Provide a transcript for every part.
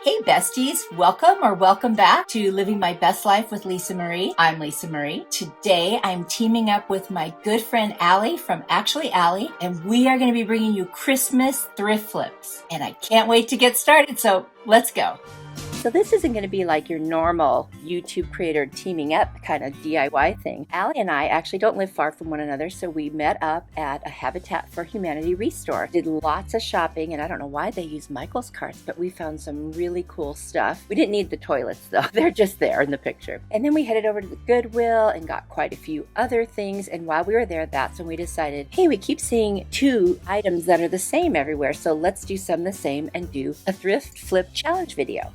Hey besties, welcome back to Living My Best Life with Lisa Marie. I'm Lisa Marie. Today I'm teaming up with my good friend Alli from Alli, and we are going to be bringing you Christmas thrift flips. And I can't wait to get started, so let's go. So this isn't going to be like your normal YouTube creator teaming up kind of DIY thing. Alli and I actually don't live far from one another, so we met up at a Habitat for Humanity restore. Did lots of shopping, and I don't know why they use Michael's carts, but we found some really cool stuff. We didn't need the toilets though. They're just there in the picture. And then we headed over to the Goodwill and got quite a few other things, and while we were there, that's when we decided, hey, we keep seeing two items that are the same everywhere, so let's do some the same and do a thrift flip challenge video.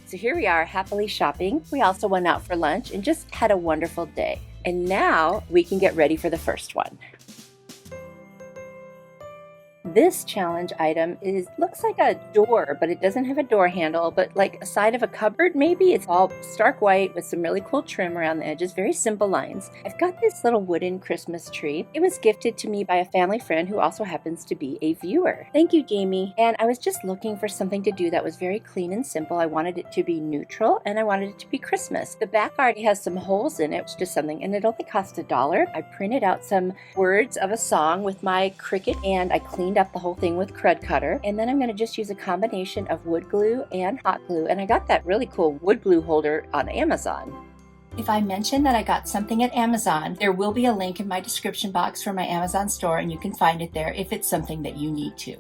So here we are, happily shopping. We also went out for lunch and just had a wonderful day. And now we can get ready for the first one. This challenge item looks like a door, but it doesn't have a door handle, but like a side of a cupboard maybe. It's all stark white with some really cool trim around the edges, very simple lines. I've got this little wooden Christmas tree. It was gifted to me by a family friend who also happens to be a viewer. Thank you, Jamie. And I was just looking for something to do that was very clean and simple. I wanted it to be neutral and I wanted it to be Christmas. The back already has some holes in it, which is something, and it only cost $1. I printed out some words of a song with my Cricut and I cleaned up the whole thing with Crud Cutter, and then I'm going to just use a combination of wood glue and hot glue, and I got that really cool wood glue holder on Amazon. If I mention that I got something at Amazon, there will be a link in my description box for my Amazon store, and you can find it there if it's something that you need to.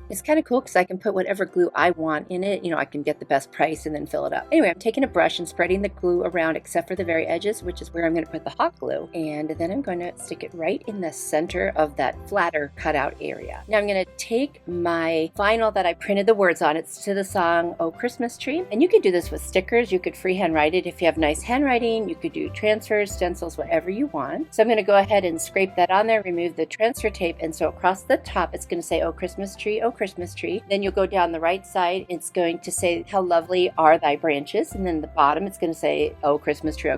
It's kind of cool because I can put whatever glue I want in it. You know, I can get the best price and then fill it up. Anyway, I'm taking a brush and spreading the glue around except for the very edges, which is where I'm going to put the hot glue. And then I'm going to stick it right in the center of that flatter cutout area. Now I'm going to take my vinyl that I printed the words on. It's to the song, Oh Christmas Tree. And you could do this with stickers. You could freehand write it if you have nice handwriting. You could do transfers, stencils, whatever you want. So I'm going to go ahead and scrape that on there, remove the transfer tape. And so across the top, it's going to say, Oh Christmas Tree, Oh Christmas Tree. Then you'll go down the right side. It's going to say, How lovely are thy branches. And then the bottom, it's going to say, Oh Christmas Tree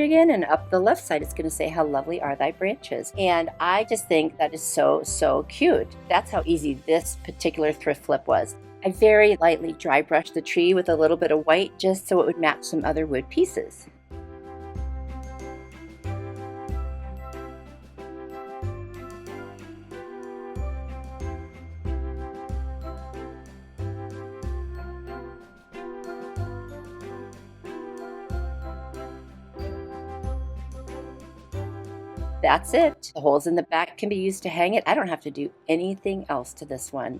again. And up the left side, it's going to say, How lovely are thy branches. And I just think that is so cute. That's how easy this particular thrift flip was. I very lightly dry brushed the tree with a little bit of white just so it would match some other wood pieces. That's it. The holes in the back can be used to hang it. I don't have to do anything else to this one.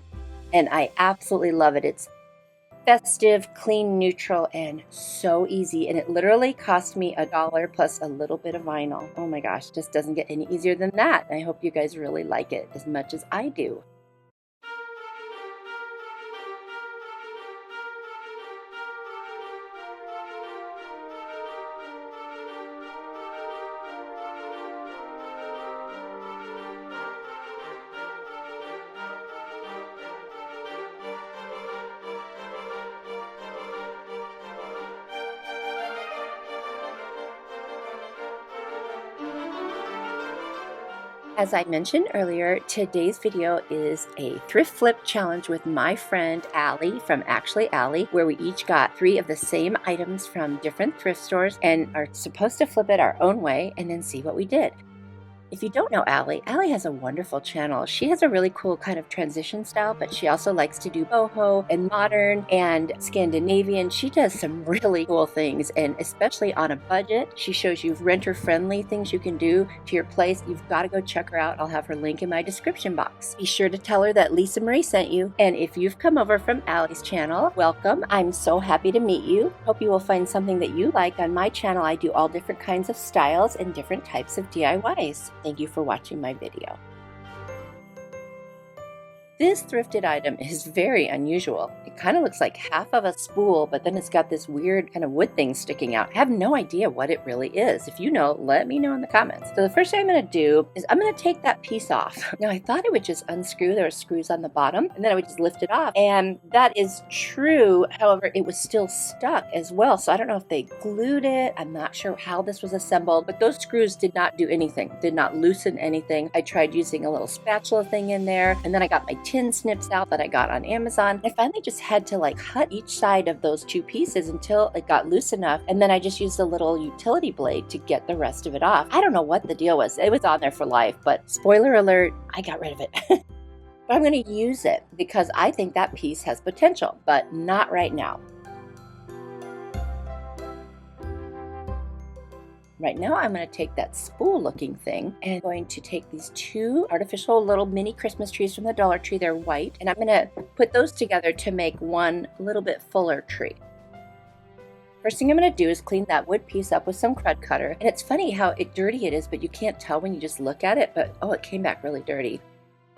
And I absolutely love it. It's festive, clean, neutral, and so easy. And it literally cost me $1 plus a little bit of vinyl. Oh my gosh, just doesn't get any easier than that. I hope you guys really like it as much as I do. As I mentioned earlier, today's video is a thrift flip challenge with my friend Alli from Alli, where we each got 3 of the same items from different thrift stores and are supposed to flip it our own way and then see what we did. If you don't know Alli has a wonderful channel. She has a really cool kind of transition style, but she also likes to do boho and modern and Scandinavian. She does some really cool things, and especially on a budget. She shows you renter-friendly things you can do to your place. You've got to go check her out. I'll have her link in my description box. Be sure to tell her that Lisa Marie sent you. And if you've come over from Alli's channel, welcome. I'm so happy to meet you. Hope you will find something that you like. On my channel, I do all different kinds of styles and different types of DIYs. Thank you for watching my video. This thrifted item is very unusual. It kind of looks like half of a spool, but then it's got this weird kind of wood thing sticking out. I have no idea what it really is. If you know, let me know in the comments. So the first thing I'm going to do is I'm going to take that piece off. Now I thought it would just unscrew. There are screws on the bottom, and then I would just lift it off. And that is true. However, it was still stuck as well. So I don't know if they glued it. I'm not sure how this was assembled, but those screws did not do anything, did not loosen anything. I tried using a little spatula thing in there, and then I got my tin snips out that I got on Amazon. I finally just had to like cut each side of those two pieces until it got loose enough, and then I just used a little utility blade to get the rest of it off. I don't know what the deal was. It was on there for life, but spoiler alert, I got rid of it. But I'm going to use it because I think that piece has potential, but not right now. Right now, I'm going to take that spool looking thing and I'm going to take these two artificial little mini Christmas trees from the Dollar Tree. They're white, and I'm going to put those together to make one little bit fuller tree. First thing I'm going to do is clean that wood piece up with some crud cutter. And it's funny how dirty it is, but you can't tell when you just look at it, but oh, it came back really dirty.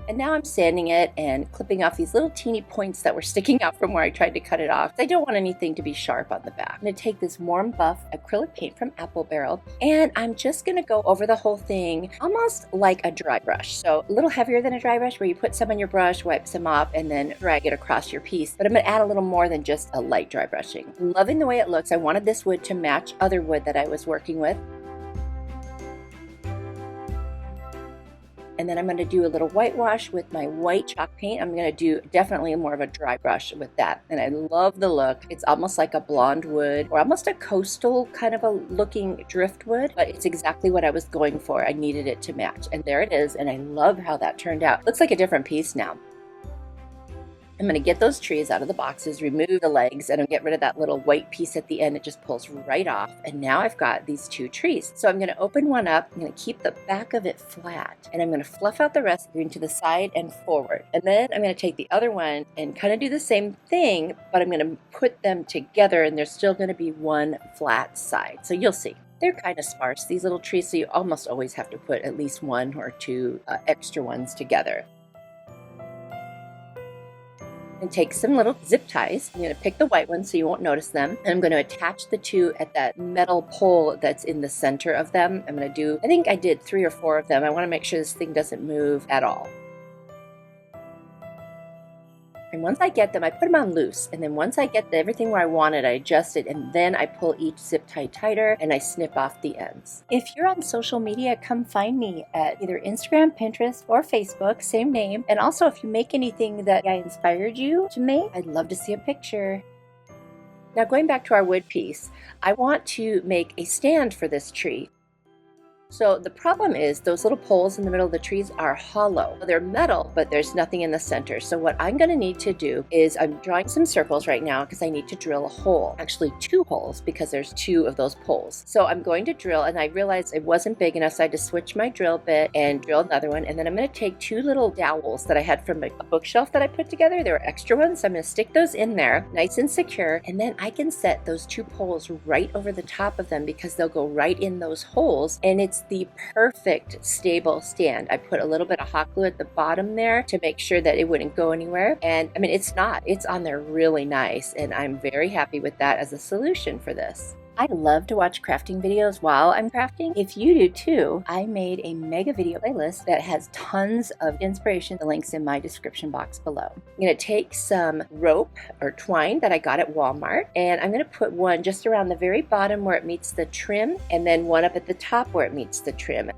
And now I'm sanding it and clipping off these little teeny points that were sticking out from where I tried to cut it off. I don't want anything to be sharp on the back. I'm going to take this warm buff acrylic paint from Apple Barrel, and I'm just going to go over the whole thing almost like a dry brush. So a little heavier than a dry brush, where you put some on your brush, wipe some off, and then drag it across your piece. But I'm going to add a little more than just a light dry brushing. I'm loving the way it looks. I wanted this wood to match other wood that I was working with. And then I'm going to do a little whitewash with my white chalk paint. I'm going to do definitely more of a dry brush with that. And I love the look. It's almost like a blonde wood, or almost a coastal kind of a looking driftwood, but it's exactly what I was going for. I needed it to match. And there it is. And I love how that turned out. Looks like a different piece now. I'm going to get those trees out of the boxes, remove the legs, and I'll get rid of that little white piece at the end. It just pulls right off. And now I've got these two trees. So I'm going to open one up. I'm going to keep the back of it flat, and I'm going to fluff out the rest going to the side and forward. And then I'm going to take the other one and kind of do the same thing, but I'm going to put them together, and there's still going to be one flat side. So you'll see. They're kind of sparse, these little trees, so you almost always have to put at least one or two extra ones together. And take some little zip ties. I'm going to pick the white ones so you won't notice them. And I'm going to attach the two at that metal pole that's in the center of them. I'm going to do, I think I did 3 or 4 of them. I want to make sure this thing doesn't move at all. And once I get them, I put them on loose. And then once I get everything where I want it, I adjust it. And then I pull each zip tie tighter and I snip off the ends. If you're on social media, come find me at either Instagram, Pinterest, or Facebook, same name. And also, if you make anything that I inspired you to make, I'd love to see a picture. Now, going back to our wood piece, I want to make a stand for this tree. So the problem is those little poles in the middle of the trees are hollow. They're metal, but there's nothing in the center. So what I'm going to need to do is I'm drawing some circles right now because I need to drill a hole. Actually 2 holes because there's 2 of those poles. So I'm going to drill, and I realized it wasn't big enough, so I had to switch my drill bit and drill another one. And then I'm going to take 2 little dowels that I had from a bookshelf that I put together. They were extra ones, so I'm going to stick those in there nice and secure. And then I can set those 2 poles right over the top of them because they'll go right in those holes. And it's the perfect stable stand. I put a little bit of hot glue at the bottom there to make sure that it wouldn't go anywhere. And I mean, it's on there really nice, and I'm very happy with that as a solution for this. I love to watch crafting videos while I'm crafting. If you do too, I made a mega video playlist that has tons of inspiration. The link's in my description box below. I'm going to take some rope or twine that I got at Walmart, and I'm going to put one just around the very bottom where it meets the trim, and then one up at the top where it meets the trim.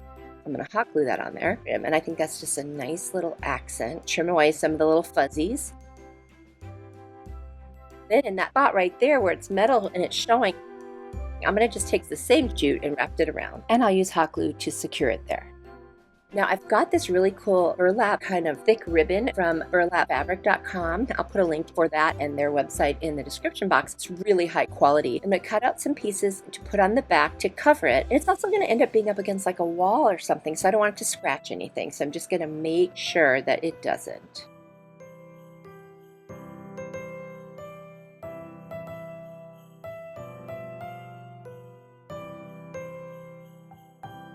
I'm going to hot glue that on there, and I think that's just a nice little accent. Trim away some of the little fuzzies. Then in that spot right there where it's metal and it's showing, I'm going to just take the same jute and wrap it around, and I'll use hot glue to secure it there. Now I've got this really cool burlap kind of thick ribbon from burlapfabric.com. I'll put a link for that and their website in the description box. It's really high quality. I'm going to cut out some pieces to put on the back to cover it. And it's also going to end up being up against like a wall or something, so I don't want it to scratch anything. So I'm just going to make sure that it doesn't.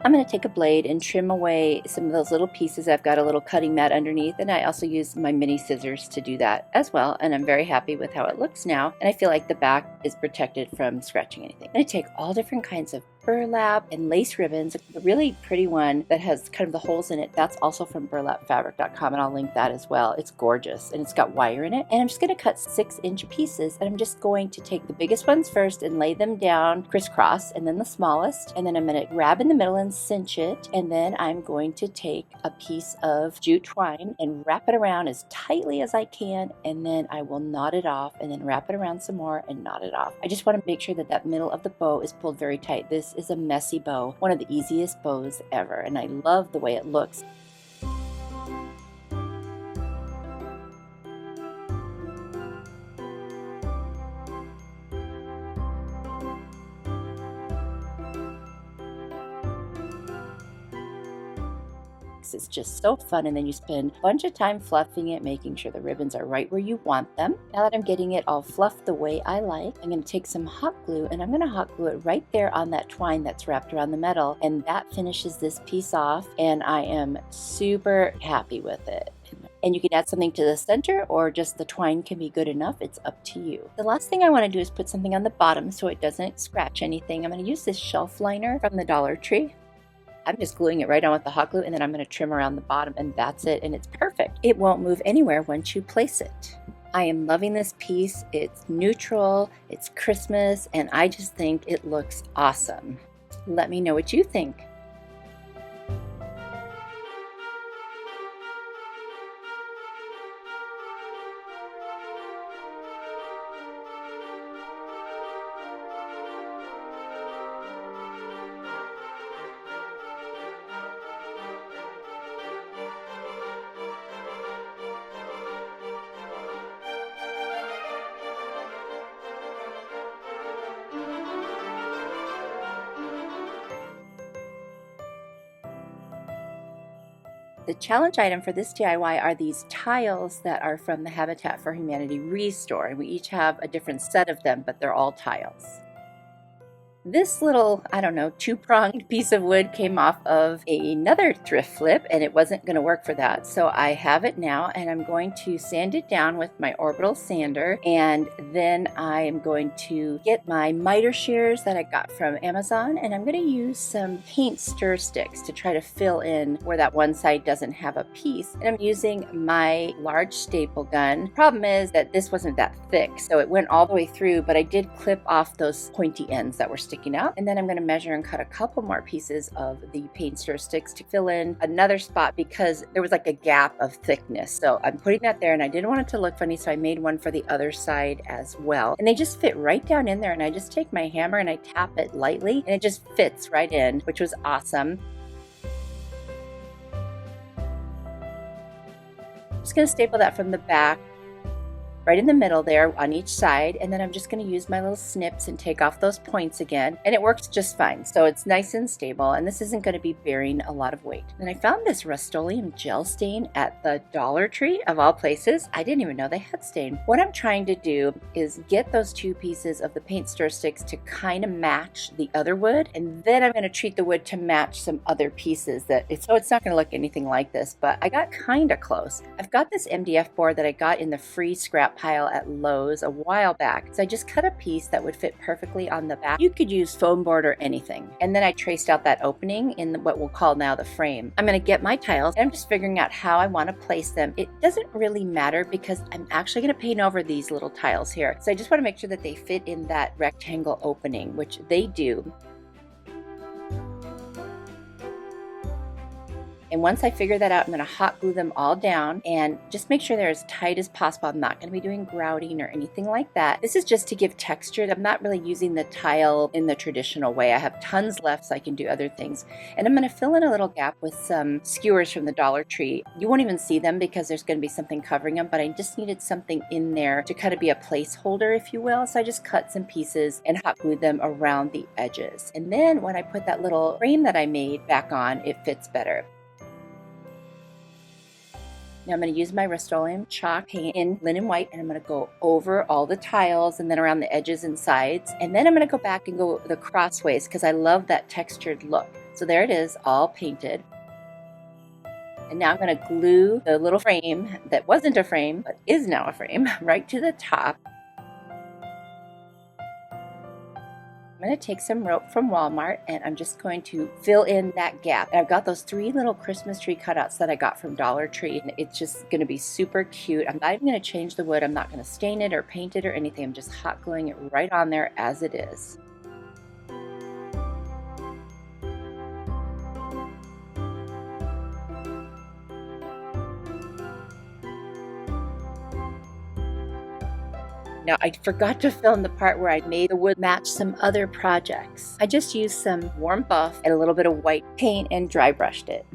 I'm going to take a blade and trim away some of those little pieces. I've got a little cutting mat underneath, and I also use my mini scissors to do that as well. And I'm very happy with how it looks now. And I feel like the back is protected from scratching anything. I'm going to take all different kinds of burlap and lace ribbons. The really pretty one that has kind of the holes in it, that's also from burlapfabric.com, and I'll link that as well. It's gorgeous and it's got wire in it. And I'm just going to cut 6-inch pieces, and I'm just going to take the biggest ones first and lay them down crisscross, and then the smallest, and then I'm going to grab in the middle and cinch it, and then I'm going to take a piece of jute twine and wrap it around as tightly as I can, and then I will knot it off and then wrap it around some more and knot it off. I just want to make sure that that middle of the bow is pulled very tight. This is a messy bow, one of the easiest bows ever, and I love the way it looks. It's just so fun, and then you spend a bunch of time fluffing it, making sure the ribbons are right where you want them. Now that I'm getting it all fluffed the way I like, I'm going to take some hot glue, and I'm going to hot glue it right there on that twine that's wrapped around the metal, and that finishes this piece off, and I am super happy with it. And you can add something to the center, or just the twine can be good enough. It's up to you. The last thing I want to do is put something on the bottom so it doesn't scratch anything. I'm going to use this shelf liner from the Dollar Tree. I'm just gluing it right on with the hot glue, and then I'm going to trim around the bottom, and that's it, and it's perfect. It won't move anywhere once you place it. I am loving this piece. It's neutral, it's Christmas, and I just think it looks awesome. Let me know what you think. The challenge item for this DIY are these tiles that are from the Habitat for Humanity Restore, and we each have a different set of them, but they're all tiles. This little, I don't know, 2-pronged piece of wood came off of another thrift flip, and it wasn't going to work for that. So I have it now, and I'm going to sand it down with my orbital sander, and then I am going to get my miter shears that I got from Amazon, and I'm going to use some paint stir sticks to try to fill in where that one side doesn't have a piece. And I'm using my large staple gun. Problem is that this wasn't that thick, so it went all the way through, but I did clip off those pointy ends that were sticking out. And then I'm going to measure and cut a couple more pieces of the paint stir sticks to fill in another spot, because there was like a gap of thickness. So I'm putting that there, and I didn't want it to look funny, so I made one for the other side as well. And they just fit right down in there, and I just take my hammer and I tap it lightly, and it just fits right in, which was awesome. I'm just going to staple that from the back right in the middle there on each side, and then I'm just going to use my little snips and take off those points again, and it works just fine. So it's nice and stable, and this isn't going to be bearing a lot of weight. And I found this Rust-Oleum gel stain at the Dollar Tree, of all places. I didn't even know they had stain. What I'm trying to do is get those 2 pieces of the paint stir sticks to kind of match the other wood, and then I'm going to treat the wood to match some other pieces so it's not going to look anything like this, but I got kind of close. I've got this MDF board that I got in the free scrap pile at Lowe's a while back. So I just cut a piece that would fit perfectly on the back. You could use foam board or anything. And then I traced out that opening in what we'll call now the frame. I'm going to get my tiles, and I'm just figuring out how I want to place them. It doesn't really matter because I'm actually going to paint over these little tiles here. So I just want to make sure that they fit in that rectangle opening, which they do. And once I figure that out, I'm going to hot glue them all down and just make sure they're as tight as possible. I'm not going to be doing grouting or anything like that. This is just to give texture. I'm not really using the tile in the traditional way. I have tons left so I can do other things. And I'm going to fill in a little gap with some skewers from the Dollar Tree. You won't even see them because there's going to be something covering them, but I just needed something in there to kind of be a placeholder, if you will. So I just cut some pieces and hot glued them around the edges. And then when I put that little frame that I made back on, it fits better. Now I'm going to use my Rust-Oleum chalk paint in linen white, and I'm going to go over all the tiles and then around the edges and sides. And then I'm going to go back and go the crossways because I love that textured look. So there it is, all painted. And now I'm going to glue the little frame that wasn't a frame but is now a frame right to the top. I'm going to take some rope from Walmart and I'm just going to fill in that gap. And I've got those 3 little Christmas tree cutouts that I got from Dollar Tree, and it's just going to be super cute. I'm not even going to change the wood. I'm not going to stain it or paint it or anything. I'm just hot gluing it right on there as it is. Now, I forgot to film the part where I made the wood match some other projects. I just used some warm buff and a little bit of white paint and dry brushed it.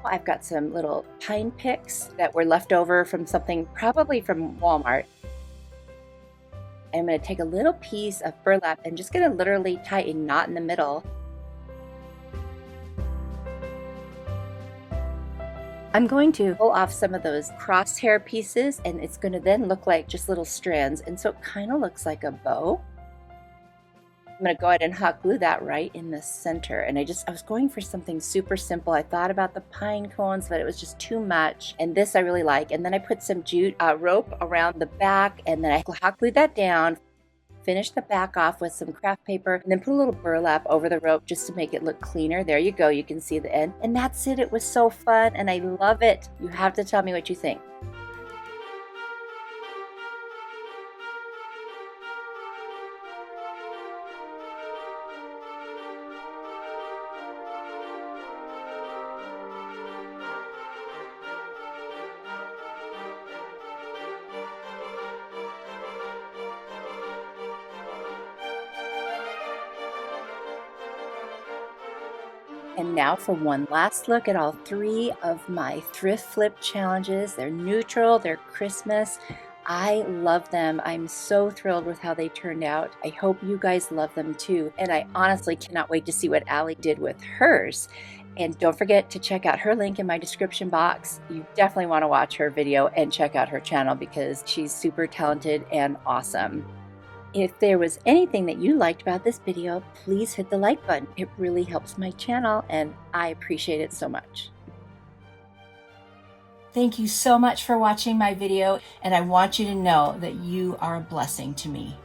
I've got some little pine picks that were left over from something, probably from Walmart. I'm going to take a little piece of burlap and just going to literally tie a knot in the middle. I'm going to pull off some of those crosshair pieces, and it's going to then look like just little strands, and so it kind of looks like a bow. I'm going to go ahead and hot glue that right in the center, and I was going for something super simple. I thought about the pine cones, but it was just too much, and this I really like. And then I put some jute rope around the back, and then I hot glued that down. Finish the back off with some craft paper and then put a little burlap over the rope just to make it look cleaner. There you go, you can see the end. And that's it. It was so fun and I love it. You have to tell me what you think. And now for one last look at all 3 of my thrift flip challenges. They're neutral, they're Christmas. I love them. I'm so thrilled with how they turned out. I hope you guys love them too. And I honestly cannot wait to see what Alli did with hers. And don't forget to check out her link in my description box. You definitely want to watch her video and check out her channel because she's super talented and awesome. If there was anything that you liked about this video, please hit the like button. It really helps my channel and I appreciate it so much. Thank you so much for watching my video, and I want you to know that you are a blessing to me.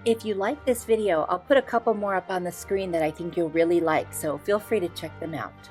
If you like this video, I'll put a couple more up on the screen that I think you'll really like, so feel free to check them out.